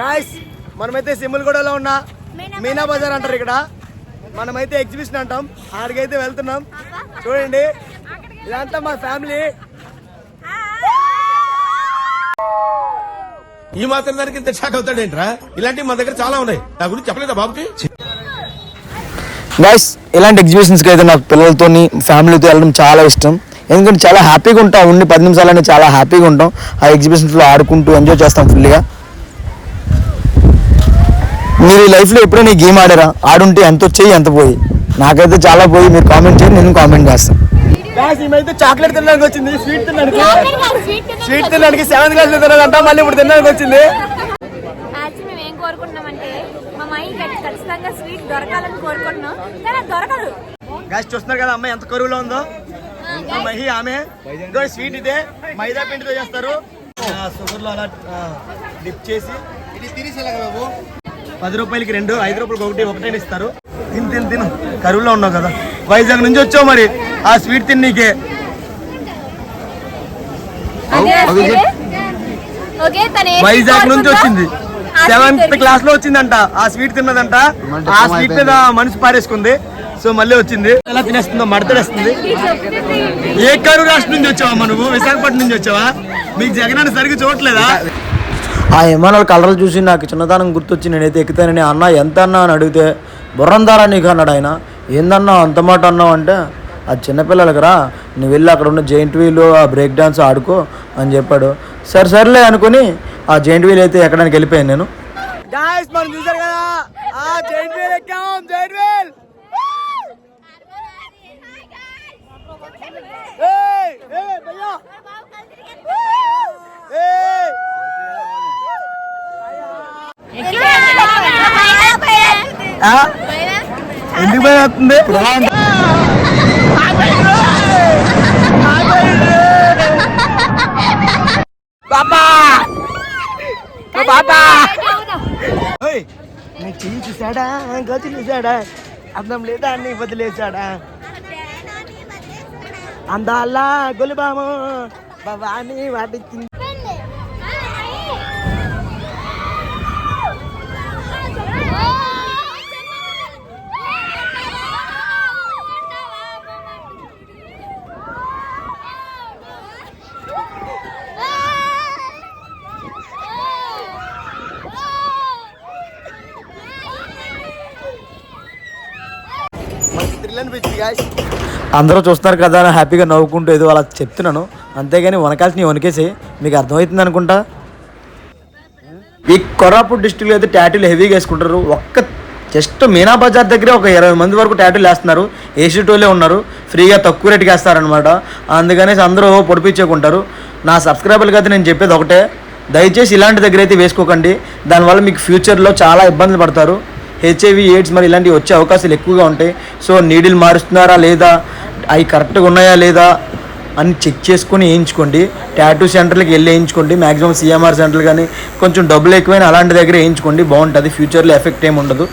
Guys మనమైతే సిమ్ములగూడలో ఉన్న మీనా బజార్ అంటారు ఇక్కడ. మనమైతే ఎగ్జిబిషన్ అంటాం, ఆడికైతే వెళ్తున్నాం. చూడండి ఇదంతా మా ఫ్యామిలీ. ఈ మాత్రం దానికి ఇంత షాక్ అవుతాడేంట్రా? ఇలాంటివి మన దగ్గర చాలా ఉన్నాయి. నా గురించి చెప్పలేదా బాబుకి? గైస్ ఇలాంటి ఎగ్జిబిషన్స్కి అయితే నాకు పిల్లలతో ఫ్యామిలీతో వెళ్ళడం చాలా ఇష్టం. ఎందుకంటే చాలా హ్యాపీగా ఉంటాం, ఉండి 10 నిమిషాలని చాలా హ్యాపీగా ఉంటాం. ఆ ఎగ్జిబిషన్స్లో ఆడుకుంటూ ఎంజాయ్ చేస్తాం ఫుల్గా. మీరు ఈ లైఫ్లో ఎప్పుడైనా గేమ్ ఆడారా? ఆడుంటే ఎంత వచ్చాయి ఎంత పోయి? నాకైతే చాలా పోయి. మీరు కామెంట్ చేయండి, నేను కామెంట్ చేస్తాను. ఈమెయితే చాక్లెట్ తినడానికి వచ్చింది, స్వీట్ తినడానికి 7th క్లాస్ లో తినాలంట, మళ్ళీ ఇప్పుడు తినడానికి వచ్చింది. మేము ఏం కోరుకుంటున్నామంటే మా మైండ్ ఖచ్చితంగా స్వీట్ దొరకాలని కోరుకుంటున్నాం, కానీ దొరకదు. గాయస్ చూస్తున్నారు కదా అమ్మాయి ఎంత కరువులో ఉందో. మహి ఆమె స్వీట్ ఇదే మైదా పిండితో చేస్తారు. షుగర్ లో అలా డిప్ చేసి 10 రూపాయలకి 2, 5 రూపాయలకి ఒకటే ఇస్తారు. తిను కరువులో ఉన్నావు కదా, వైజాగ్ నుంచి వచ్చావు మరి ఆ స్వీట్ తిన్నీకే. వైజాగ్ నుంచి వచ్చింది, 7th క్లాస్ లో వచ్చిందంట. ఆ స్వీట్ తిన్నదంట, ఆ స్వీట్ మీద మనసు పారేసుకుంది. సో మళ్ళీ వచ్చింది, ఎలా తినేస్తుందో మడతడేస్తుంది. ఏ కరువు రాష్ట్రం నుంచి వచ్చావా నువ్వు? విశాఖపట్నం నుంచి వచ్చావా? మీకు జగన్ సరిగ్గా చూడట్లేదా? ఆ విమానాల కలర్లు చూసి నాకు చిన్నతనం గుర్తొచ్చి నేనైతే ఎక్కుతానని, అన్న ఎంత అన్నా అని అడిగితే బుర్రం దారా నీకు అన్నాడు ఆయన. ఏందన్నా అంత మాట అన్నావు అంటే, అది చిన్నపిల్లలకి రా, నువ్వు వెళ్ళి అక్కడ ఉన్న జైంట్ వీల్ ఆ బ్రేక్ డాన్స్ ఆడుకో అని చెప్పాడు. సర్లే అనుకుని ఆ జైంట్ వీల్ అయితే ఎక్కడానికి వెళ్ళిపోయాను నేను. మనం చూసారు కదా ఆ జైంట్ వీల్ ఎక్కాం. జైంట్ వీల్ ఎందుకు భయం అవుతుంది? నీ చెయ్యి చూసాడా, గతి చూసాడా, అర్థం లేదా అన్ని వదిలేసాడా, అందాలా గొలిబాము భవాని వాటికి. అందరూ చూస్తున్నారు కదా హ్యాపీగా నవ్వుకుంటూ ఏదో అలా చెప్తున్నాను, అంతేగాని వనకాల్సిన వనకేసి మీకు అర్థమవుతుంది అనుకుంటా. ఈ కొరాపూట్ డిస్ట్రిక్ట్లో అయితే ట్యాటూలు హెవీగా వేసుకుంటారు. జస్ట్ మీనా బజార్ దగ్గరే ఒక 20 మంది వరకు ట్యాటూలు వేస్తున్నారు. ఏసీ టోలే ఉన్నారు, ఫ్రీగా తక్కువ రేటుకి వేస్తారనమాట. అందుకనేసి అందరూ పొడిపించుకుంటారు. నా సబ్స్క్రైబర్లకి అయితే నేను చెప్పేది ఒకటే, దయచేసి ఇలాంటి దగ్గర అయితే వేసుకోకండి. దానివల్ల మీకు ఫ్యూచర్లో చాలా ఇబ్బందులు పడతారు. HIV AIDS మరి ఇలాంటివి వచ్చే అవకాశాలు ఎక్కువగా ఉంటాయి. సో నీడిల్ మారుస్తున్నారా లేదా, అవి కరెక్ట్గా ఉన్నాయా లేదా అని చెక్ చేసుకొని వేయించుకోండి. ట్యాటూ సెంటర్కి వెళ్ళి వేయించుకోండి. మ్యాక్సిమం CMR సెంటర్లు కానీ కొంచెం డబ్బులు ఎక్కువైనా అలాంటి దగ్గర వేయించుకోండి, బాగుంటుంది. ఫ్యూచర్లో ఎఫెక్ట్ ఏమి ఉండదు.